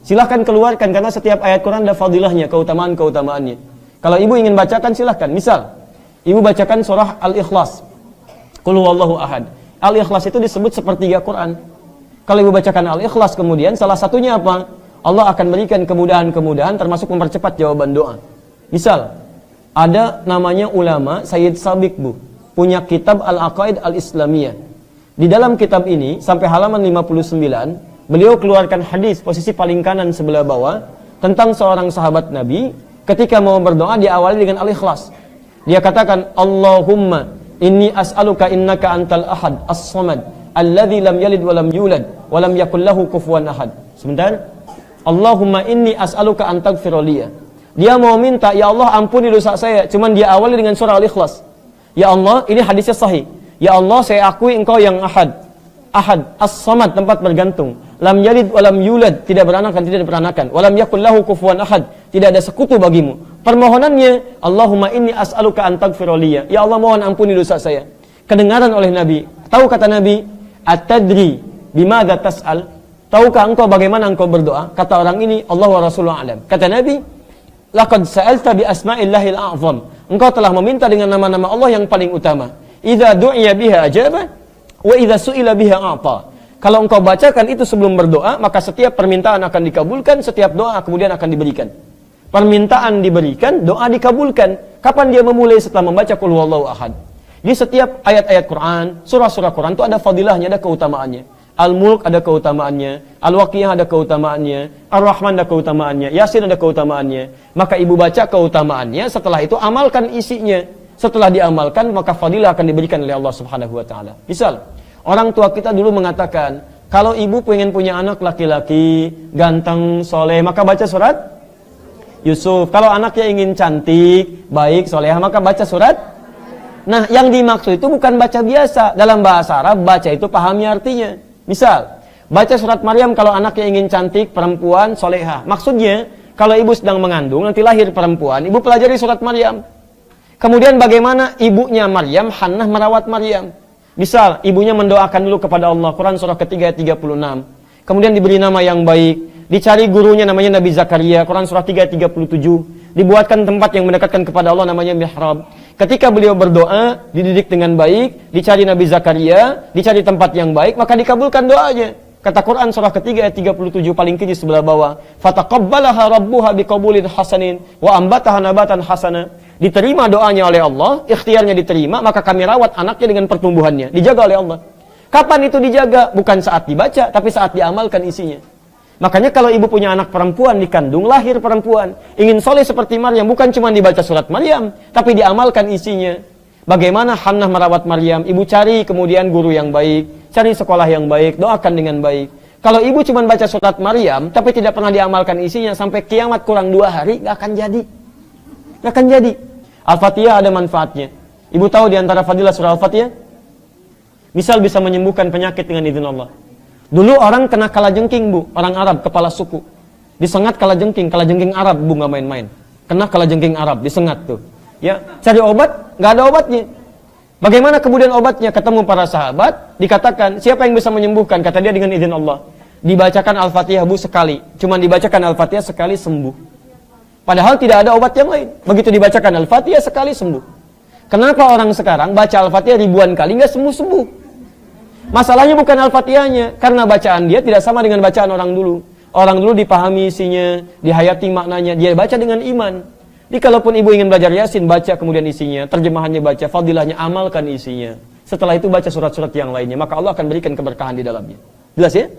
Silahkan keluarkan, karena setiap ayat Quran ada fadilahnya, keutamaan-keutamaannya. Kalau ibu ingin bacakan, silahkan. Misal, ibu bacakan surah Al-Ikhlas. Qul huwallahu ahad. Al-Ikhlas itu disebut sepertiga Quran. Kalau ibu bacakan Al-Ikhlas kemudian, salah satunya apa? Allah akan berikan kemudahan-kemudahan termasuk mempercepat jawaban doa. Misal, ada namanya ulama Sayyid Sabiq, Bu, punya kitab Al-Aqaid Al-Islamiyah. Di dalam kitab ini, sampai halaman 59, beliau keluarkan hadis posisi paling kanan sebelah bawah tentang seorang sahabat Nabi ketika mau berdoa diawali dengan Al-Ikhlas. Dia katakan, Allahumma inni as'aluka innaka antal ahad as-samad alladzi lam yalid wa lam yulad wa lam yakul lahu kufuwan ahad. Sebentar. Allahumma inni as'aluka an taghfira liya. Dia mau minta, ya Allah ampuni dosa saya, cuman dia awali dengan surah Al-Ikhlas. Ya Allah, ini hadisnya sahih. Ya Allah, saya akui engkau yang ahad. Ahad, as-samad, tempat bergantung. Lam yalid wa lam yulad, tidak beranakan, tidak diperanakan. Wa lam yakul lahu kufuwan ahad, tidak ada sekutu bagimu. Permohonannya, Allahumma inni as'aluka an taghfira liya. Ya Allah, mohon ampuni dosa saya. Kedengaran oleh Nabi. Tahu kata Nabi, at-tadri bimadza tas'al? Tahukah engkau bagaimana engkau berdoa? Kata orang ini, Allah wa Rasulullah alam. Kata Nabi, laqad sa'alta bi asma'illahil a'zam. Engkau telah meminta dengan nama-nama Allah yang paling utama. Idza du'iya biha ajaba wa idza su'ila biha a'ta. Kalau engkau bacakan itu sebelum berdoa, maka setiap permintaan akan dikabulkan, setiap doa kemudian akan diberikan. Permintaan diberikan, doa dikabulkan. Kapan dia memulai? Setelah membaca qul huwallahu ahad. Di setiap ayat-ayat Quran, surah-surah Quran itu ada fadilahnya, ada keutamaannya. Al-Mulk ada keutamaannya, Al-Waqiah ada keutamaannya, Ar-Rahman ada keutamaannya, Yasin ada keutamaannya. Maka ibu baca keutamaannya, setelah itu amalkan isinya. Setelah diamalkan, maka fadilah akan diberikan oleh Allah Subhanahu wa taala. Misal, orang tua kita dulu mengatakan, kalau ibu pengen punya anak laki-laki, ganteng, soleh, maka baca surat Yusuf. Kalau anaknya ingin cantik, baik, soleh, maka baca surat. Nah, yang dimaksud itu bukan baca biasa. Dalam bahasa Arab, baca itu pahami artinya. Misal, baca surat Maryam kalau anaknya ingin cantik, perempuan, soleha. Maksudnya, kalau ibu sedang mengandung, nanti lahir perempuan, ibu pelajari surat Maryam. Kemudian bagaimana ibunya Maryam, Hannah merawat Maryam. Misal, ibunya mendoakan dulu kepada Allah, Quran surah ketiga ayat 36. Kemudian diberi nama yang baik, dicari gurunya namanya Nabi Zakaria, Quran surah 3 ayat 37. Dibuatkan tempat yang mendekatkan kepada Allah namanya mihrab. Ketika beliau berdoa, dididik dengan baik, dicari Nabi Zakaria, dicari tempat yang baik, maka dikabulkan doanya. Kata Quran surah ketiga ayat 37 paling kiri sebelah bawah, fataqabbalaha rabbuha biqabulin hasanin wa ambataha nabatan hasana. Diterima doanya oleh Allah, ikhtiarnya diterima, maka kami rawat anaknya dengan pertumbuhannya, dijaga oleh Allah. Kapan itu dijaga? Bukan saat dibaca, tapi saat diamalkan isinya. Makanya kalau ibu punya anak perempuan dikandung, lahir perempuan, ingin soleh seperti Maryam, bukan cuma dibaca surat Maryam, tapi diamalkan isinya. Bagaimana Hannah merawat Maryam? Ibu cari kemudian guru yang baik, cari sekolah yang baik, doakan dengan baik. Kalau ibu cuma baca surat Maryam, tapi tidak pernah diamalkan isinya, sampai kiamat kurang 2 hari, gak akan jadi. Gak akan jadi. Al-Fatihah ada manfaatnya. Ibu tahu di antara fadilah surah Al-Fatihah? Misal bisa menyembuhkan penyakit dengan izin Allah. Dulu orang kena kalajengking, Bu, orang Arab, kepala suku. Disengat kalajengking Arab, Bu, nggak main-main. Kena kalajengking Arab, disengat tuh. Ya, cari obat, nggak ada obatnya. Bagaimana kemudian obatnya? Ketemu para sahabat, dikatakan, siapa yang bisa menyembuhkan? Kata dia dengan izin Allah. Dibacakan Al-Fatihah, Bu, sekali. Cuma dibacakan Al-Fatihah sekali sembuh. Padahal tidak ada obat yang lain. Begitu dibacakan Al-Fatihah sekali sembuh. Kenapa orang sekarang baca Al-Fatihah ribuan kali nggak sembuh-sembuh? Masalahnya bukan Al-Fatihahnya, karena bacaan dia tidak sama dengan bacaan orang dulu. Orang dulu dipahami isinya, dihayati maknanya, dia baca dengan iman. Jadi kalaupun ibu ingin belajar Yasin, baca kemudian isinya, terjemahannya baca, fadilahnya amalkan isinya. Setelah itu baca surat-surat yang lainnya, maka Allah akan berikan keberkahan di dalamnya. Jelas ya?